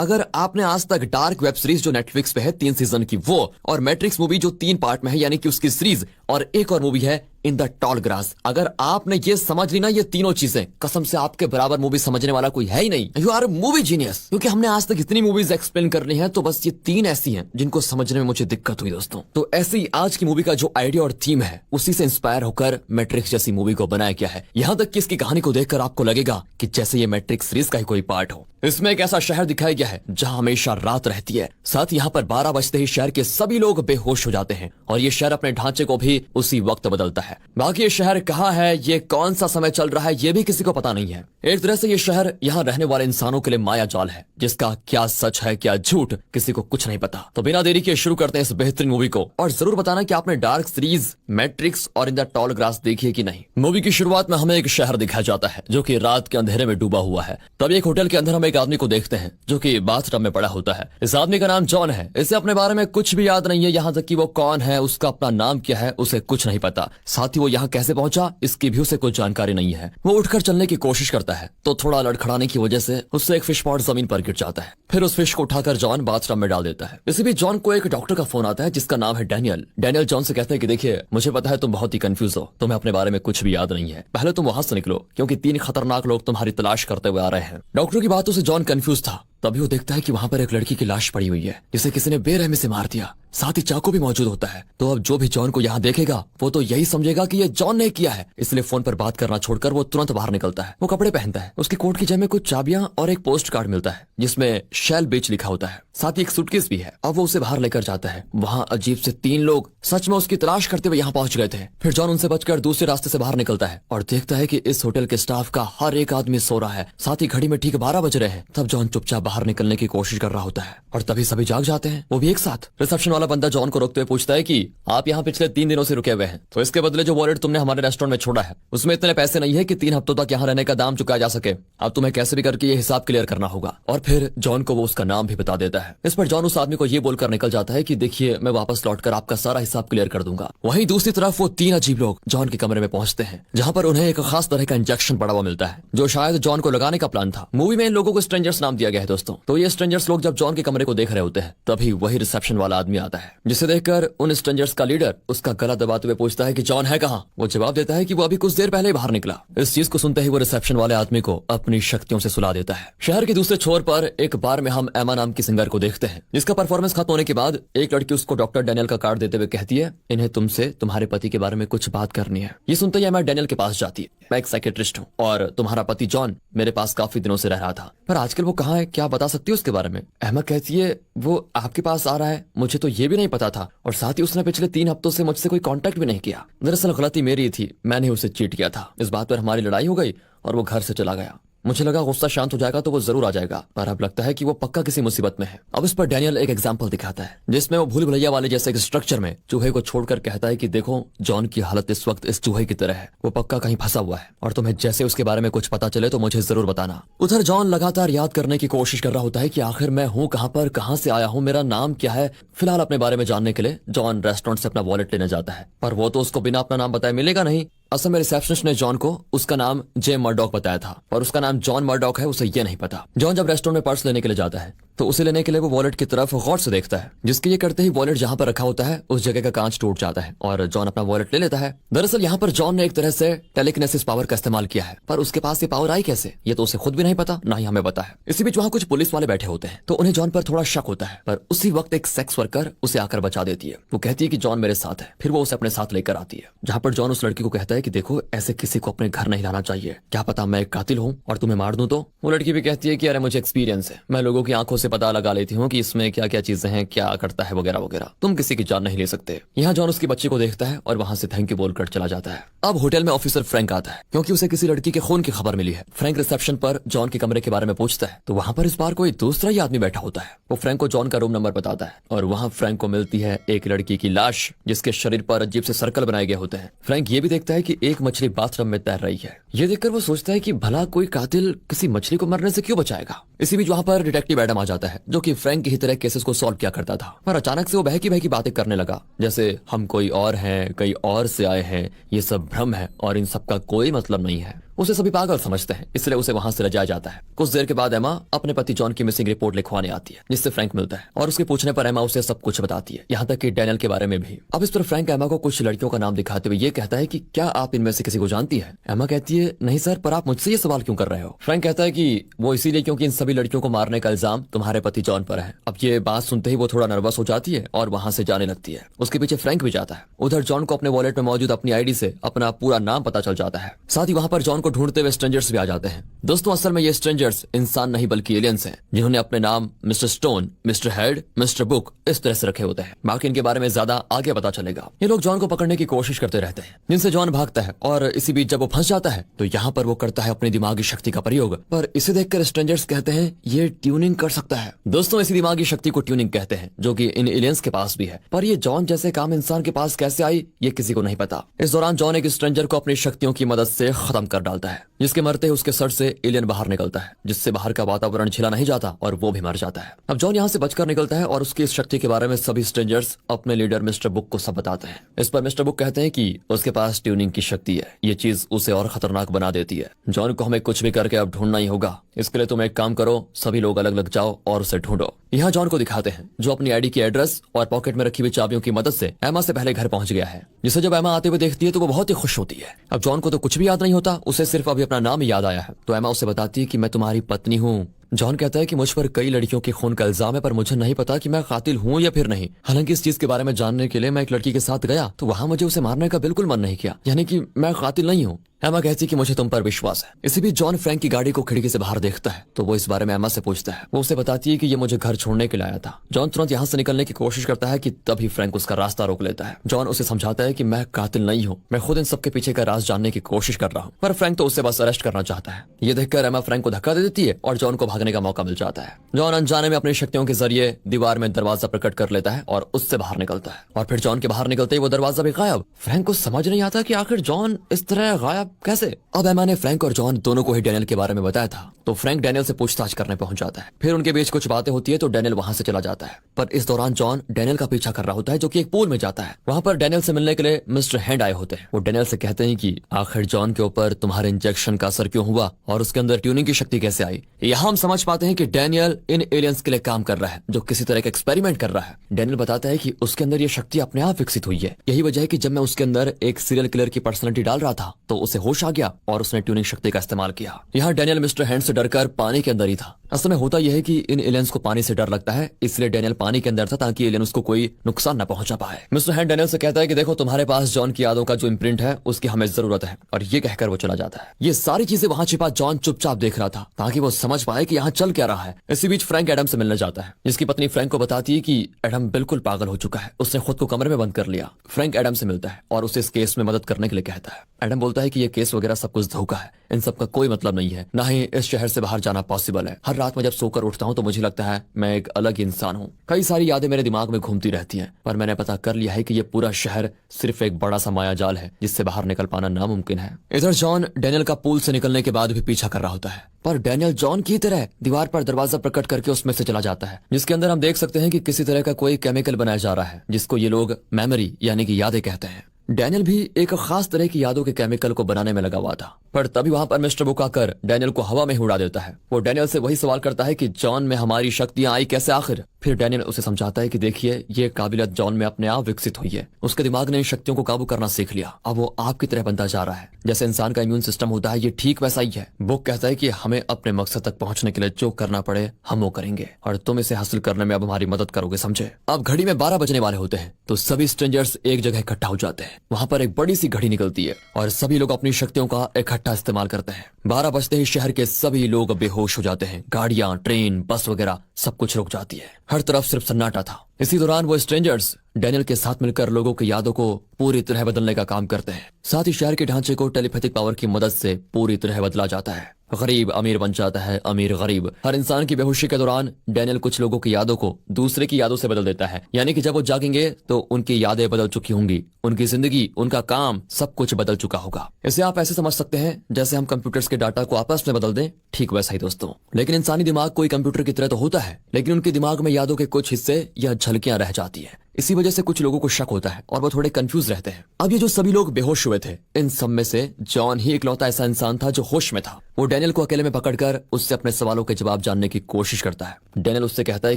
अगर आपने आज तक डार्क वेब सीरीज जो नेटफ्लिक्स पे है 3 सीजन की वो, और मैट्रिक्स मूवी जो 3 पार्ट में है यानी कि उसकी सीरीज, और एक और मूवी है इन द टॉल ग्रास, अगर आपने ये समझ ली ना ये तीनों चीजें, कसम से आपके बराबर मूवी समझने वाला कोई है ही नहीं। You R movie genius. क्योंकि हमने आज तक इतनी मूवीज एक्सप्लेन करनी है तो बस ये 3 ऐसी हैं जिनको समझने में मुझे दिक्कत हुई दोस्तों। तो ऐसे ही आज की मूवी का जो आइडिया और थीम है उसी से इंस्पायर होकर मैट्रिक्स जैसी मूवी को बनाया गया है। यहाँ तक कि इसकी कहानी को देखकर आपको लगेगा कि जैसे ये मैट्रिक्स सीरीज का ही कोई पार्ट हो। इसमें एक ऐसा शहर दिखाया गया है जहाँ हमेशा रात रहती है, साथ ही यहाँ पर 12 बजते ही शहर के सभी लोग बेहोश हो जाते हैं और ये शहर अपने ढांचे को भी उसी वक्त बदलता है। बाकी ये शहर कहाँ है, ये कौन सा समय चल रहा है, ये भी किसी को पता नहीं है। एक तरह से ये शहर यहाँ रहने वाले इंसानों के लिए माया जाल है जिसका क्या सच है क्या झूठ किसी को कुछ नहीं पता। तो बिना देरी के शुरू करते हैं इस बेहतरीन मूवी को, और जरूर बताना कि आपने डार्क सीरीज मैट्रिक्स और इन द टॉल ग्रास देखी है कि नहीं। मूवी की शुरुआत में हमें एक शहर दिखाया जाता है जो कि रात के अंधेरे में डूबा हुआ है। तभी एक होटल के अंदर हम एक आदमी को देखते हैं जो कि बाथटब में पड़ा होता है। इस आदमी का नाम जॉन है। इसे अपने बारे में कुछ भी याद नहीं है, यहाँ तक कि वो कौन है, उसका अपना नाम क्या है, उसे कुछ नहीं पता। साथ ही वो यहाँ कैसे पहुंचा इसकी भी उसे कुछ जानकारी नहीं है। वो उठकर चलने की कोशिश करता है तो थोड़ा लड़खड़ाने की वजह से उससे एक फिश पॉट जमीन पर गिर जाता है। फिर उस फिश को उठाकर जॉन बाथटब में डाल देता है। इसी बीच जॉन को एक डॉक्टर का फोन आता है जिसका नाम है डैनियल। डैनियल जॉन से कहते हैं कि देखिए मुझे पता है तुम बहुत ही कंफ्यूज हो, तुम्हें अपने बारे में कुछ भी याद नहीं है, पहले तुम वहां से निकलो क्योंकि 3 खतरनाक लोग तुम्हारी तलाश करते हुए आ रहे हैं। डॉक्टर की बातों से जॉन कंफ्यूज था। तभी वो देखता है कि वहां पर एक लड़की की लाश पड़ी हुई है जिसे किसी ने बेरहमी से मार दिया, साथ ही चाकू भी मौजूद होता है। तो अब जो भी जॉन को यहाँ देखेगा वो तो यही समझेगा कि ये जॉन ने किया है, इसलिए फोन पर बात करना छोड़कर वो तुरंत बाहर निकलता है। वो कपड़े पहनता है, उसकी कोट की जेब में कुछ चाबियां और एक पोस्ट कार्ड मिलता है जिसमें शेल बीच लिखा होता है, साथ ही एक सूटकेस भी है। अब वो उसे बाहर लेकर जाता है। वहाँ अजीब से 3 लोग सच में उसकी तलाश करते हुए यहाँ पहुंच गए थे। फिर जॉन उनसे बचकर दूसरे रास्ते से बाहर निकलता है और देखता है कि इस होटल के स्टाफ का हर एक आदमी सो रहा है, साथ ही घड़ी में ठीक 12 बज रहे हैं। तब जॉन चुपचाप बाहर निकलने की कोशिश कर रहा होता है और तभी सभी जाग जाते हैं, वो भी एक साथ। रिसेप्शन वाला बंदा जॉन को रोकते हुए पूछता है कि आप यहाँ पिछले 3 दिनों से रुके हुए हैं, तो इसके बदले जो वॉलेट तुमने हमारे रेस्टोरेंट में छोड़ा है उसमें इतने पैसे नहीं है कि 3 हफ्तों तक यहाँ रहने का दाम चुकाया जा सके। अब तुम्हें कैसे भी करके ये हिसाब क्लियर करना होगा। और फिर जॉन को वो उसका नाम भी बता देता है। इस पर जॉन उस आदमी को ये बोलकर निकल जाता है कि देखिए मैं वापस लौटकर आपका सारा हिसाब क्लियर कर दूंगा। वहीं दूसरी तरफ वो 3 अजीब लोग जॉन के कमरे में पहुंचते हैं जहां पर उन्हें एक खास तरह का इंजेक्शन पड़ा हुआ मिलता है जो शायद जॉन को लगाने का प्लान था। मूवी में इन लोगों को स्ट्रेंजर्स नाम दिया गया है दोस्तों। तो ये स्ट्रेंजर्स लोग जब जॉन के कमरे को देख रहे होते हैं तभी वही रिसेप्शन वाला आदमी आता है जिसे देखकर उन स्ट्रेंजर्स का लीडर उसका गला दबाते हुए पूछता है कि जॉन है कहाँ। वो जवाब देता है कि वो अभी कुछ देर पहले बाहर निकला। इस चीज को सुनते ही वो रिसेप्शन वाले आदमी को अपनी शक्तियों से सुला देता है। शहर के दूसरे छोर पर एक बार में हम एमा नाम की सिंगर को देखते हैं जिसका परफॉर्मेंस खत्म होने के बाद एक लड़की उसको डॉक्टर डैनियल का कार्ड देते हुए कहती है इन्हें तुमसे तुम्हारे पति के बारे में कुछ बात करनी है। ये सुनते ही एमा डैनियल के पास जाती है। मैं एक साइकेट्रिस्ट हूँ और तुम्हारा पति जॉन मेरे पास काफी दिनों से रह रहा था, पर आजकल वो कहाँ है, क्या बता सकती हो उसके बारे में। एमा कहती है वो आपके पास आ रहा है, मुझे तो ये भी नहीं पता था, और साथ ही उसने पिछले 3 हफ्तों से मुझसे कोई कांटेक्ट भी नहीं किया। दरअसल गलती मेरी थी, मैंने उसे चीट किया था। इस बात पर हमारी लड़ाई हो गई और वो घर से चला गया। मुझे लगा गुस्सा शांत हो जाएगा तो वो जरूर आ जाएगा, पर अब लगता है कि वो पक्का किसी मुसीबत में है। अब इस पर डैनियल एक एग्जांपल दिखाता है जिसमें वो भूल भुलैया वाले जैसे एक स्ट्रक्चर में चूहे को छोड़कर कहता है कि देखो जॉन की हालत इस वक्त इस चूहे की तरह है, वो पक्का कहीं फंसा हुआ है और तुम्हें जैसे उसके बारे में कुछ पता चले तो मुझे जरूर बताना। उधर जॉन लगातार याद करने की कोशिश कर रहा होता है कि आखिर मैं हूँ कहाँ पर, कहाँ से आया हूँ, मेरा नाम क्या है। फिलहाल अपने बारे में जानने के लिए जॉन रेस्टोरेंट से अपना वॉलेट लेने जाता है, पर वो तो उसको बिना अपना नाम बताए मिलेगा नहीं। असल में रिसेप्शनिस्ट ने जॉन को उसका नाम जे मर्डॉक बताया था और उसका नाम जॉन मर्डॉक है उसे ये नहीं पता। जॉन जब रेस्टोरेंट में पर्स लेने के लिए जाता है तो उसे लेने के लिए वो वॉलेट की तरफ गौर से देखता है, जिसके ये करते ही वॉलेट जहां पर रखा होता है उस जगह का कांच टूट जाता है और जॉन अपना वॉलेट ले लेता है। दरअसल यहाँ पर जॉन ने एक तरह से टेलीकिनेसिस पावर का इस्तेमाल किया है, पर उसके पास ये पावर आई कैसे ये तो उसे खुद भी नहीं पता, ना ही हमें पता है। इसी बीच वहाँ कुछ पुलिस वाले बैठे होते हैं तो उन्हें जॉन पर थोड़ा शक होता है, पर उसी वक्त एक सेक्स वर्कर उसे आकर बचा देती है। वो कहती है कि जॉन मेरे साथ है, फिर वो उसे अपने साथ लेकर आती है, जहाँ पर जॉन उस लड़की को कहता है कि देखो ऐसे किसी को अपने घर नहीं लाना चाहिए, क्या पता मैं एक कातिल हूँ और तुम्हें मार दूं तो। वो लड़की भी कहती है कि अरे मुझे एक्सपीरियंस है, मैं लोगों की आंखों से पता लगा लेती हूँ कि इसमें क्या क्या चीजें हैं, क्या करता है वगैरह वगैरह, तुम किसी की जान नहीं ले सकते। यहाँ जॉन उसकी बच्ची को देखता है और वहां से थैंक यू बोलकर चला जाता है। अब होटल में ऑफिसर फ्रैंक आता है क्योंकि उसे किसी लड़की के खून की खबर मिली है। फ्रैंक रिसेप्शन पर जॉन के कमरे के बारे में पूछता है तो वहां पर इस बार कोई दूसरा ही आदमी बैठा होता है। वो फ्रैंक को जॉन का रूम नंबर बताता है और वहां फ्रैंक को मिलती है एक लड़की की लाश जिसके शरीर पर अजीब से सर्कल बनाए गए होते हैं। फ्रैंक ये भी देखता है कि एक मछली बाथटब में तैर रही है। ये देखकर वो सोचता है कि भला कोई कातिल किसी मछली को मरने से क्यों बचाएगा। इसी बीच वहां पर डिटेक्टिव एडम आ जाता है जो कि फ्रैंक की ही तरह केसेस को सॉल्व किया करता था, पर अचानक से वो बहकी बहकी बातें करने लगा जैसे हम कोई और हैं, कहीं और से आए हैं, ये सब भ्रम है और इन सब का कोई मतलब नहीं है। उसे सभी पागल समझते हैं, इसलिए उसे वहां से ले जाया जाता है। कुछ देर के बाद एमा अपने पति जॉन की मिसिंग रिपोर्ट लिखवाने आती है, जिससे फ्रैंक मिलता है और उसके पूछने पर एमा उसे सब कुछ बताती है, यहाँ तक कि डैनियल के बारे में भी। अब इस पर फ्रैंक एमा को कुछ लड़कियों का नाम दिखाते हुए ये कहता है कि क्या आप इनमें से किसी को जानती है? एमा कहती है नहीं सर, पर आप मुझसे ये सवाल क्यों कर रहे हो? फ्रैंक कहता है कि वो इसीलिए क्योंकि इन सभी लड़कियों को मारने का इल्जाम तुम्हारे पति जॉन पर है। अब ये बात सुनते ही वो थोड़ा नर्वस हो जाती है और वहां से जाने लगती है। उसके पीछे फ्रैंक भी जाता है। उधर जॉन को अपने वॉलेट में मौजूद अपनी आईडी से अपना पूरा नाम पता चल जाता है। साथ ही वहां पर जॉन को ढूंढते हुए स्ट्रेंजर्स भी आ जाते हैं। दोस्तों असल में ये स्ट्रेंजर्स इंसान नहीं बल्कि एलियंस हैं, जिन्होंने अपने नाम mister stone, mister head, mister book इस तरह से रखे होते हैं। बाकी इनके बारे में ज्यादा आगे पता चलेगा। ये लोग जॉन को पकड़ने की कोशिश करते रहते हैं, जिनसे जॉन भागता है और इसी बीच जब वो फंस जाता है तो यहाँ पर वो करता है अपनी दिमागी शक्ति का प्रयोग। पर इसे देखकर स्ट्रेंजर्स कहते हैं ये ट्यूनिंग कर सकता है। दोस्तों इसी दिमागी शक्ति को ट्यूनिंग कहते हैं, जो कि इन एलियंस के पास भी है। पर ये जॉन जैसे काम इंसान के पास कैसे आई ये किसी को नहीं पता। इस दौरान जॉन एक स्ट्रेंजर को अपनी शक्तियों की मदद से खत्म कर डालता है, जिसके मरते ही उसके सर से एलियन बाहर निकलता है, जिससे बाहर का वातावरण झेला नहीं जाता और वो भी मर जाता है। अब जॉन यहाँ से बचकर निकलता है और उसकी इस शक्ति के बारे में सभी स्ट्रेंजर्स अपने लीडर मिस्टर बुक को सब बताते हैं। इस पर मिस्टर बुक कहते हैं कि उसके पास ट्यूनिंग की शक्ति है, ये चीज उसे और खतरनाक बना देती है। जॉन को हमें कुछ भी करके अब ढूंढना ही होगा। इसके लिए तुम एक काम करो, सभी लोग अलग अलग जाओ और उसे ढूंढो। यहाँ जॉन को दिखाते हैं जो अपनी आईडी की एड्रेस और पॉकेट में रखी हुई चाबियों की मदद से एमा से पहले घर पहुंच गया है, जिसे जब एमा आते हुए देखती है तो वो बहुत ही खुश होती है। अब जॉन को तो कुछ भी याद नहीं होता, उसे सिर्फ अभी अपना नाम ही याद आया है। तो एमा उसे बताती है कि मैं तुम्हारी पत्नी हूँ। जॉन कहता है कि मुझ पर कई लड़कियों के खून का इल्जाम है, पर मुझे नहीं पता कि मैं कातिल हूँ या फिर नहीं। हालांकि इस चीज के बारे में जानने के लिए मैं एक लड़की के साथ गया तो वहां मुझे उसे मारने का बिल्कुल मन नहीं किया, यानी कि मैं कातिल नहीं हूँ। एमा कहती कि मुझे तुम पर विश्वास है। इसी बीच जॉन फ्रैंक की गाड़ी को खिड़की से बाहर देखता है तो वो इस बारे में एमा से पूछता है। वो उसे बताती है कि ये मुझे घर छोड़ने के लिए आया था। जॉन तुरंत यहाँ से निकलने की कोशिश करता है कि तभी फ्रैंक उसका रास्ता रोक लेता है। जॉन उसे समझाता है कि मैं कातिल नहीं हूँ, मैं खुद इन सबके पीछे का राज जानने की कोशिश कर रहा हूँ। पर फ्रैंक तो उसे बस अरेस्ट करना चाहता है। ये देखकर एमा फ्रैंक को धक्का दे देती है और जॉन को भागने का मौका मिल जाता है। जॉन अनजाने में अपनी शक्तियों के जरिए दीवार में दरवाजा प्रकट कर लेता है और उससे बाहर निकलता है। और फिर जॉन के बाहर निकलते ही वो दरवाजा भी गायब। फ्रैंक को समझ नहीं आता कि आखिर जॉन इस तरह गायब कैसे। अब एमा ने फ्रैंक और जॉन दोनों को ही डैनियल के बारे में बताया था, तो फ्रैंक डैनियल से पूछताछ करने पहुंच जाता है। फिर उनके बीच कुछ बातें होती है तो डैनियल वहां से चला जाता है। पर इस दौरान जॉन डैनियल का पीछा कर रहा होता है, जो कि एक पूल में जाता है। वहां पर डैनियल से मिलने के लिए मिस्टर हैंड आए होते हैं। वो डैनियल से कहते हैं कि आखिर जॉन के ऊपर तुम्हारे इंजेक्शन का असर क्यों हुआ और उसके अंदर ट्यूनिंग की शक्ति कैसे आई। यहाँ हम समझ पाते हैं कि डैनियल इन एलियंस के लिए काम कर रहा है, जो किसी तरह का एक्सपेरिमेंट कर रहा है। डैनियल बताता है कि उसके अंदर ये शक्ति अपने आप विकसित हुई है। यही वजह है कि जब मैं उसके अंदर एक सीरियल किलर की पर्सनैलिटी डाल रहा था तो उसे होश आ गया और उसने ट्यूनिंग शक्ति का इस्तेमाल किया। यहाँ डैनियल मिस्टर हैंड से डरकर पानी के अंदर ही था। असल में होता यह है कि इन एलियंस को पानी से डर लगता है, इसलिए डैनियल पानी के अंदर था ताकि एलियन उसको कोई नुकसान न पहुंचा पाए। मिस्टर हैंड डैनियल से कहता है कि देखो तुम्हारे पास जॉन की यादों का जो इम्प्रिंट है उसकी हमें जरूरत है, और ये कहकर वो चला जाता है। ये सारी चीजें वहां छिपा जॉन चुपचाप देख रहा था ताकि वो समझ पाए कि यहाँ चल क्या रहा है। इसी बीच फ्रैंक एडम से मिलने जाता है, जिसकी पत्नी फ्रैंक को बताती है कि एडम बिल्कुल पागल हो चुका है, उसने खुद को कमरे में बंद कर लिया। फ्रैंक एडम से मिलता है और उसे इस केस में मदद करने के लिए कहता है। एडम बोलता है कि ये केस वगैरह सब कुछ धोखा है, इन सब का कोई मतलब नहीं है, ना ही इस शहर से बाहर जाना पॉसिबल है। हर रात में जब सोकर उठता हूँ तो मुझे लगता है मैं एक अलग इंसान हूँ। कई सारी यादें मेरे दिमाग में घूमती रहती हैं, पर मैंने पता कर लिया है कि ये पूरा शहर सिर्फ एक बड़ा सा माया जाल है जिससे बाहर निकल पाना नामुमकिन है। इधर जॉन डैनियल का पूल से निकलने के बाद भी पीछा कर रहा होता है, पर डैनियल जॉन की तरह दीवार पर दरवाजा प्रकट करके उसमें से चला जाता है, जिसके अंदर हम देख सकते हैं कि किसी तरह का कोई केमिकल बनाया जा रहा है, जिसको ये लोग मेमोरी यानी कि यादें कहते हैं। डैनियल भी एक खास तरह की यादों के केमिकल को बनाने में लगा हुआ था, पर तभी वहां पर मिस्टर बुक आकर डैनियल को हवा में ही उड़ा देता है। वो डैनियल से वही सवाल करता है कि जॉन में हमारी शक्तियां आई कैसे आखिर। फिर डैनियल उसे समझाता है कि देखिए ये काबिलियत जॉन में अपने आप विकसित हुई है, उसके दिमाग ने इन शक्तियों को काबू करना सीख लिया। अब वो आपकी तरह बनता जा रहा है, जैसे इंसान का इम्यून सिस्टम होता है, ये ठीक वैसा ही है। बुक कहता है कि हमें अपने मकसद तक पहुंचने के लिए जो करना पड़े हम वो करेंगे, और तुम इसे हासिल करने में अब हमारी मदद करोगे, समझे। अब घड़ी में 12 बजने वाले होते हैं तो सभी स्ट्रेंजर्स एक जगह इकट्ठा हो जाते हैं। वहां पर एक बड़ी सी घड़ी निकलती है और सभी लोग अपनी शक्तियों का इकट्ठा इस्तेमाल करते हैं। 12 बजते ही शहर के सभी लोग बेहोश हो जाते हैं। गाड़ियां, ट्रेन, बस वगैरह सब कुछ रुक जाती है। हर तरफ सिर्फ सन्नाटा था। इसी दौरान वो स्ट्रेंजर्स डैनियल के साथ मिलकर लोगों की यादों को पूरी तरह बदलने का काम करते हैं। साथ ही शहर के ढांचे को टेलीपैथिक पावर की मदद से पूरी तरह बदला जाता है। गरीब अमीर बन जाता है, अमीर गरीब। हर इंसान की बेहोशी के दौरान डैनियल कुछ लोगों की यादों को दूसरे की यादों से बदल देता है, यानी कि जब वो जागेंगे तो उनकी यादें बदल चुकी होंगी, उनकी जिंदगी, उनका काम सब कुछ बदल चुका होगा। इसे आप ऐसे समझ सकते हैं जैसे हम कंप्यूटर्स के डाटा को आपस में बदल दें, ठीक वैसा ही दोस्तों। लेकिन इंसानी दिमाग कोई कंप्यूटर की तरह तो होता है, लेकिन उनके दिमाग में यादों के कुछ हिस्से या झलकियां रह जाती है। इसी वजह से कुछ लोगों को शक होता है और वो थोड़े कंफ्यूज रहते हैं। अब ये जो सभी लोग बेहोश हुए थे, इन सब में से जॉन ही इकलौता ऐसा इंसान था जो होश में था। वो डैनियल को अकेले में पकड़कर उससे अपने सवालों के जवाब जानने की कोशिश करता है। डैनियल उससे कहता है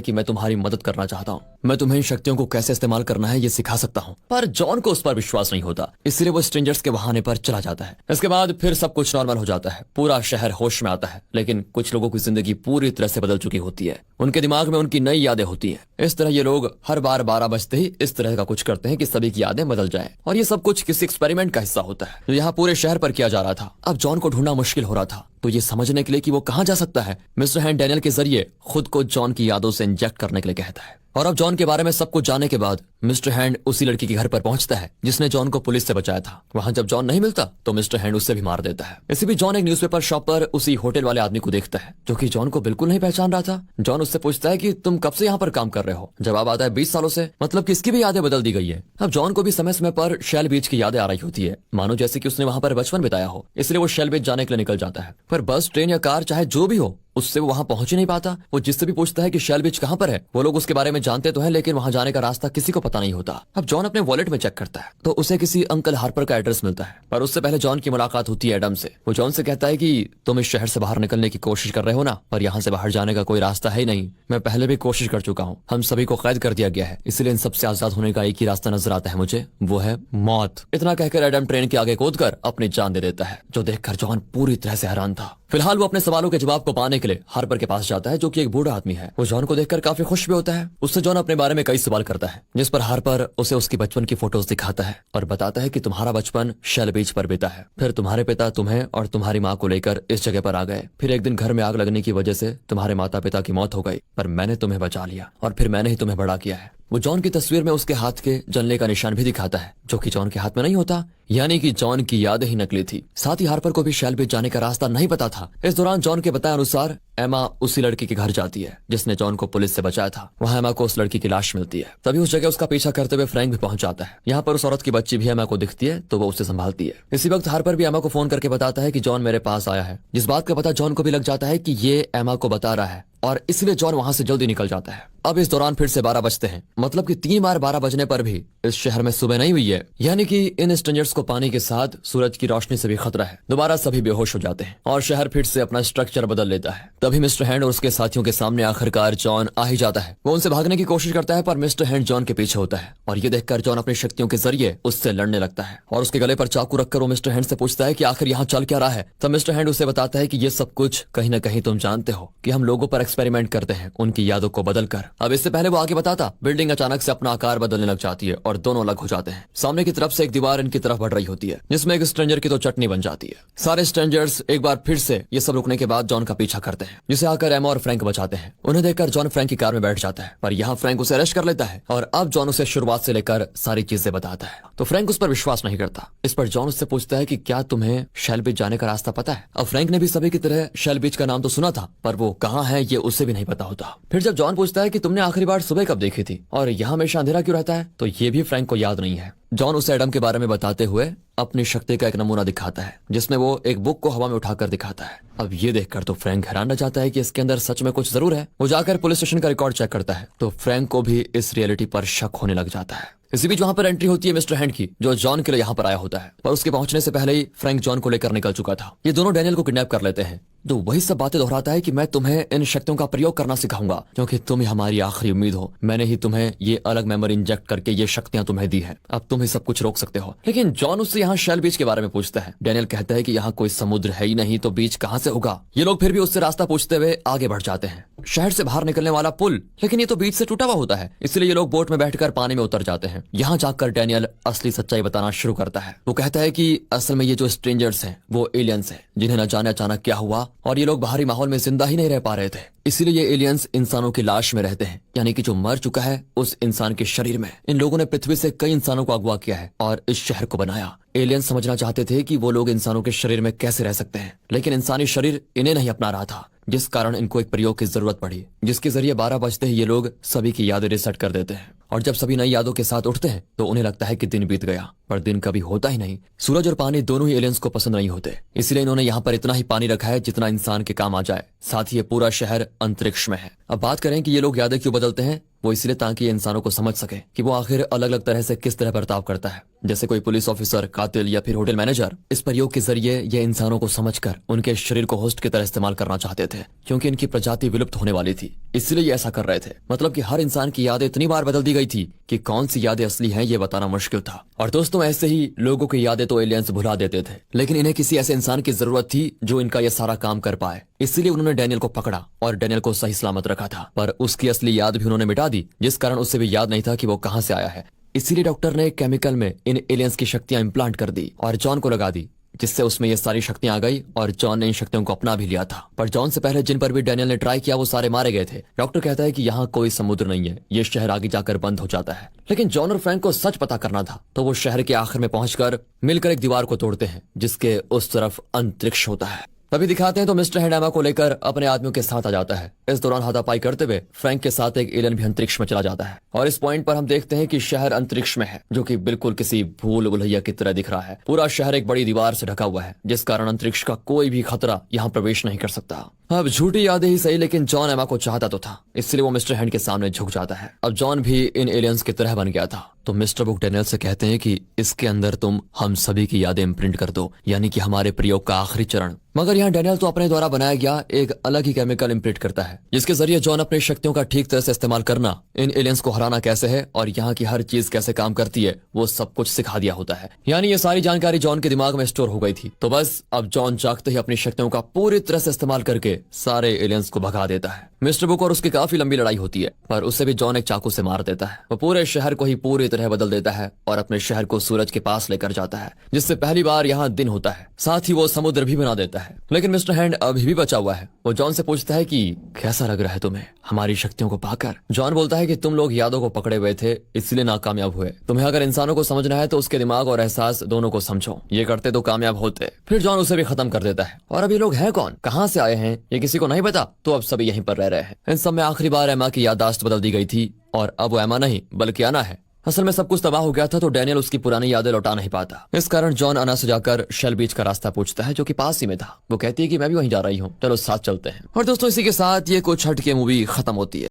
कि मैं तुम्हारी मदद करना चाहता हूँ, मैं तुम्हें इन शक्तियों को कैसे इस्तेमाल करना है ये सिखा सकता हूँ। पर जॉन को उस पर विश्वास नहीं होता, इसलिए वो स्ट्रेंजर्स के बहाने पर चला जाता है। इसके बाद फिर सब कुछ नॉर्मल हो जाता है, पूरा शहर होश में आता है। लेकिन कुछ लोगों की जिंदगी पूरी तरह से बदल चुकी होती है, उनके दिमाग में उनकी नई यादें होती हैं। इस तरह ये लोग हर बार 12 बजते ही इस तरह का कुछ करते हैं कि सभी की यादें बदल जाएं। और ये सब कुछ किसी एक्सपेरिमेंट का हिस्सा होता है जो यहाँ पूरे शहर पर किया जा रहा था। अब जॉन को ढूंढना मुश्किल हो रहा था, तो ये समझने के लिए कि वो कहाँ जा सकता है, मिस्टर हैंड डैनियल के जरिए खुद को जॉन की यादों से इंजेक्ट करने के लिए कहता है। और अब जॉन के बारे में सब कुछ जानने के बाद मिस्टर हैंड उसी लड़की के घर पर पहुंचता है जिसने जॉन को पुलिस से बचाया था। वहां जब जॉन नहीं मिलता तो मिस्टर हैंड उससे भी मार देता है। इसी बीच जॉन एक न्यूज़पेपर शॉप पर उसी होटल वाले आदमी को देखता है जो कि जॉन को बिल्कुल नहीं पहचान रहा था। जॉन उससे पूछता है कि तुम कब से यहाँ पर काम कर रहे हो? जवाब आता है 20 सालों से। मतलब कि इसकी भी यादें बदल दी गई है। अब जॉन को भी समय समय पर शेल बीच की यादें आ रही होती है, मानो जैसे कि उसने वहां पर बचपन बिताया हो। इसलिए वो शेल बीच जाने के लिए निकल जाता है, पर बस, ट्रेन या कार चाहे जो भी हो उससे वो वहां पहुंच ही नहीं पाता। वो जिससे भी पूछता है कि शेल बीच कहां पर है, वो लोग उसके बारे में जानते तो है लेकिन वहां जाने का रास्ता किसी को पता नहीं होता। अब जॉन अपने वॉलेट में चेक करता है तो उसे किसी अंकल हार्पर का एड्रेस मिलता है, पर उससे पहले जॉन की मुलाकात होती है एडम से। वो जॉन से कहता है कि तुम इस शहर से बाहर निकलने की कोशिश कर रहे हो ना, पर यहाँ से बाहर जाने का कोई रास्ता है ही नहीं। मैं पहले भी कोशिश कर चुका हूँ, हम सभी को कैद कर दिया गया है, इसलिए इन सबसे आजाद होने का एक ही रास्ता नजर आता है मुझे, वो है मौत। इतना कहकर एडम ट्रेन के आगे कूदकर अपनी जान दे देता है, जो देखकर जॉन पूरी तरह से हैरान था। फिलहाल वो अपने सवालों के जवाब को पाने के लिए हार्पर के पास जाता है जो कि एक बूढ़ा आदमी है। वो जॉन को देखकर काफी खुश भी होता है। उससे जॉन अपने बारे में कई सवाल करता है, जिस पर हार्पर उसे उसकी बचपन की फोटोज दिखाता है और बताता है कि तुम्हारा बचपन शेल बीच पर बीता है। फिर तुम्हारे पिता तुम्हें और तुम्हारी माँ को लेकर इस जगह पर आ गए। फिर एक दिन घर में आग लगने की वजह से तुम्हारे माता पिता की मौत हो गई, पर मैंने तुम्हें बचा लिया और फिर मैंने ही तुम्हें बड़ा किया है। वो जॉन की तस्वीर में उसके हाथ के जलने का निशान भी दिखाता है, जो कि जॉन के हाथ में नहीं होता, यानी कि जॉन की यादें ही नकली थी। साथ ही हार्पर को भी शेल बीच जाने का रास्ता नहीं पता था। इस दौरान जॉन के बताए अनुसार एमा उसी लड़की के घर जाती है जिसने जॉन को पुलिस से बचाया था। वहाँ एमा को उस लड़की की लाश मिलती है। तभी उस जगह उसका पीछा करते हुए फ्रैंक भी पहुंच जाता है। यहाँ पर उस औरत की बच्ची भी एमा को दिखती है तो वो उसे संभालती है। इसी वक्त हार्पर भी एमा को फोन करके बताता है कि जॉन मेरे पास आया है, जिस बात का पता जॉन को भी लग जाता है कि ये एमा को बता रहा है और इसलिए जॉन वहां से जल्दी निकल जाता है। अब इस दौरान फिर से 12 बजते हैं, मतलब कि 3 बार 12 बजने पर भी इस शहर में सुबह नहीं हुई है, यानी कि इन स्ट्रेंजर्स को पानी के साथ सूरज की रोशनी से भी खतरा है। दोबारा सभी बेहोश हो जाते हैं और शहर फिर से अपना स्ट्रक्चर बदल लेता है। तभी मिस्टर हैंड और उसके साथियों के सामने आखिरकार जॉन आ ही जाता है। वो उनसे भागने की कोशिश करता है पर मिस्टर हैंड जॉन के पीछे होता है और ये देखकर जॉन अपनी शक्तियों के जरिए उससे लड़ने लगता है और उसके गले पर चाकू रखकर वो मिस्टर हैंड से पूछता है कि आखिर यहाँ चल क्या रहा है। तब मिस्टर हैंड उसे बताता है कि ये सब कुछ कहीं न कहीं तुम जानते हो कि हम लोगों पर एक्सपेरिमेंट करते हैं, उनकी यादों को बदल कर। अब इससे पहले वो आगे बताता, बिल्डिंग अचानक से अपना आकार बदलने लग जाती है और दोनों अलग हो जाते हैं। सामने की तरफ से एक दीवार इनकी तरफ बढ़ रही होती है जिसमें एक स्ट्रेंजर की तो चटनी बन जाती है। सारे स्ट्रेंजर्स एक बार फिर से ये सब रुकने के बाद जॉन का पीछा करते हैं, जिसे आकर एमा और फ्रैंक बचाते हैं। उन्हें देखकर जॉन फ्रैंक की कार में बैठ जाता है, पर यहाँ फ्रैंक उसे अरेस्ट कर लेता है और अब जॉन उसे शुरुआत से लेकर सारी चीजें बताता है। तो फ्रैंक उस पर विश्वास नहीं करता। इस पर जॉन उससे पूछता है कि क्या तुम्हें शेल बीच जाने का रास्ता पता है? अब फ्रैंक ने भी सभी की तरह शेल बीच का नाम तो सुना था, पर वो कहाँ है ये उसे भी नहीं पता होता। फिर जब जॉन पूछता है कि तुमने आखिरी बार सुबह कब देखी थी और यहाँ हमेशा अंधेरा क्यों रहता है, तो ये भी फ्रैंक को याद नहीं है। जॉन उसे एडम के बारे में बताते हुए अपनी शक्ति का एक नमूना दिखाता है, जिसमें वो एक बुक को हवा में उठाकर दिखाता है। अब ये देखकर तो फ्रैंक हैरान रह जाता है कि इसके अंदर सच में कुछ जरूर है। वो जाकर पुलिस स्टेशन का रिकॉर्ड चेक करता है तो फ्रैंक को भी इस रियलिटी पर शक होने लग जाता है। इसी बीच वहां पर एंट्री होती है मिस्टर हैंड की, जो जॉन के लिए यहाँ पर आया होता है, पर उसके पहुंचने से पहले ही फ्रैंक जॉन को लेकर निकल चुका था। ये दोनों डैनियल को किडनैप कर लेते हैं, जो वही सब बातें दोहराता है कि मैं तुम्हें इन शक्तियों का प्रयोग करना सिखाऊंगा क्योंकि तुम ही हमारी आखिरी उम्मीद हो। मैंने ही तुम्हें ये अलग मेमोरी इंजेक्ट करके ये शक्तियां तुम्हें दी है, अब तुम ही सब कुछ रोक सकते हो। लेकिन जॉन उससे यहाँ शेल बीच के बारे में पूछता है। डैनियल कहता है कि यहाँ कोई समुद्र है ही नहीं, तो बीच कहाँ से होगा। ये लोग फिर भी उससे रास्ता पूछते हुए आगे बढ़ जाते हैं। शहर से बाहर निकलने वाला पुल, लेकिन ये तो बीच से टूटा हुआ होता है, इसलिए ये लोग बोट में बैठकर पानी में उतर जाते हैं। यहाँ जाकर डैनियल असली सच्चाई बताना शुरू करता है। वो कहता है कि असल में ये जो स्ट्रेंजर्स हैं वो एलियंस हैं, जिन्हें न जाने अचानक क्या हुआ और ये लोग बाहरी माहौल में जिंदा ही नहीं रह पा रहे थे, इसीलिए ये एलियंस इंसानों की लाश में रहते हैं, यानी कि जो मर चुका है उस इंसान के शरीर में। इन लोगों ने पृथ्वी से कई इंसानों को अगवा किया है और इस शहर को बनाया। एलियंस समझना चाहते थे कि वो लोग इंसानों के शरीर में कैसे रह सकते हैं, लेकिन इंसानी शरीर इन्हें नहीं अपना रहा था, जिस कारण इनको एक प्रयोग की जरूरत पड़ी, जिसके जरिए 12 बजते ही ये लोग सभी की यादें रिसेट कर देते हैं। और जब सभी नई यादों के साथ उठते हैं तो उन्हें लगता है कि दिन बीत गया, पर दिन कभी होता ही नहीं। सूरज और पानी दोनों ही एलियंस को पसंद नहीं होते, इसलिए इन्होंने यहाँ पर इतना ही पानी रखा है जितना इंसान के काम आ जाए। साथ ही ये पूरा शहर अंतरिक्ष में है। अब बात करें कि ये लोग यादें क्यों बदलते हैं, वो इसलिए ताकि ये इंसानों को समझ सके कि वो आखिर अलग अलग तरह से किस तरह बर्ताव करता है। जैसे कोई पुलिस ऑफिसर, कातिल या फिर होटल मैनेजर। इस प्रयोग के जरिए ये इंसानों को समझकर उनके शरीर को होस्ट की तरह इस्तेमाल करना चाहते थे, क्योंकि इनकी प्रजाति विलुप्त होने वाली थी, इसलिए ये ऐसा कर रहे थे। मतलब कि हर इंसान की यादें इतनी बार बदल दी गई थी कि कौन सी यादें असली हैं ये बताना मुश्किल था। और दोस्तों, ऐसे ही लोगों की यादें तो एलियंस भुला देते थे, लेकिन इन्हें किसी ऐसे इंसान की जरूरत थी जो इनका यह सारा काम कर पाए। इसलिए उन्होंने डैनियल को पकड़ा और डैनियल को सही सलामत रखा था, पर उसकी असली याद भी उन्होंने मिटा दी, जिस कारण उसे भी याद नहीं था कि वो कहां से आया है। इसीलिए डॉक्टर ने एक केमिकल में इन एलियंस की शक्तियां इम्प्लांट कर दी और जॉन को लगा दी, जिससे उसमें ये सारी शक्तियां आ गई और जॉन ने इन शक्तियों को अपना भी लिया था। पर जॉन से पहले जिन पर भी डैनियल ने ट्राई किया वो सारे मारे गए थे। डॉक्टर कहता है कि यहाँ कोई समुद्र नहीं है, ये शहर आगे जाकर बंद हो जाता है। लेकिन जॉन और फ्रैंक को सच पता करना था, तो वो शहर के आखिर में पहुंचकर मिलकर एक दीवार को तोड़ते हैं, जिसके उस तरफ अंतरिक्ष होता है। तभी दिखाते हैं तो मिस्टर हैंड एमा को लेकर अपने आदमियों के साथ आ जाता है। इस दौरान हाथापाई करते हुए फ्रैंक के साथ एक एलियन भी अंतरिक्ष में चला जाता है और इस पॉइंट पर हम देखते हैं कि शहर अंतरिक्ष में है, जो कि बिल्कुल किसी भूल भुलैया की तरह दिख रहा है। पूरा शहर एक बड़ी दीवार से ढका हुआ है, जिस कारण अंतरिक्ष का कोई भी खतरा यहाँ प्रवेश नहीं कर सकता। अब झूठी यादें ही सही, लेकिन जॉन एमा को चाहता तो था, इसलिए वो मिस्टर हैंड के सामने झुक जाता है। अब जॉन भी इन एलियंस की तरह बन गया था, तो मिस्टर बुक डैनियल से कहते हैं कि इसके अंदर तुम हम सभी की यादें इम्प्रिंट कर दो, यानी कि हमारे प्रयोग का आखिरी चरण। मगर यहाँ डैनियल तो अपने द्वारा बनाया गया एक अलग ही केमिकल इम्प्रिंट करता है, जिसके जरिए जॉन अपनी शक्तियों का ठीक तरह से इस्तेमाल करना, इन एलियंस को हराना कैसे है और यहाँ की हर चीज कैसे काम करती है वो सब कुछ सिखा दिया होता है। यानी ये सारी जानकारी जॉन के दिमाग में स्टोर हो गई थी। तो बस अब जॉन जागते ही अपनी शक्तियों का पूरी तरह से इस्तेमाल करके सारे एलियंस को भगा देता है। मिस्टर बुक और उसकी काफी लंबी लड़ाई होती है, पर उससे भी जॉन एक चाकू से मार देता है। वो पूरे शहर को ही पूरी तरह बदल देता है और अपने शहर को सूरज के पास लेकर जाता है, जिससे पहली बार यहाँ दिन होता है। साथ ही वो समुद्र भी बना देता है। लेकिन मिस्टर हैंड अभी भी बचा हुआ है। वो जॉन से पूछता है कि कैसा लग रहा है तुम्हें हमारी शक्तियों को पाकर। जॉन बोलता है कि तुम लोग यादों को पकड़े हुए थे, इसलिए नाकामयाब हुए। तुम्हें अगर इंसानों को समझना है तो उसके दिमाग और एहसास दोनों को समझो, ये करते तो कामयाब होते। फिर जॉन उसे भी खत्म कर देता है। और अब ये लोग हैं कौन, कहाँ से आए हैं, ये किसी को नहीं पता, तो अब सभी यहीं पर रह रहे हैं। इन सब में आखिरी बार एमा की याददाश्त बदल दी गई थी और अब वो एमा नहीं बल्कि अना है। असल में सब कुछ तबाह हो गया था, तो डैनियल उसकी पुरानी यादें लौटा नहीं पाता। इस कारण जॉन अना से जाकर शेल बीच का रास्ता पूछता है, जो कि पास ही में था। वो कहती है कि मैं भी वहीं जा रही हूँ, चलो साथ चलते हैं। और दोस्तों, इसी के साथ ये कुछ हटके मूवी खत्म होती है।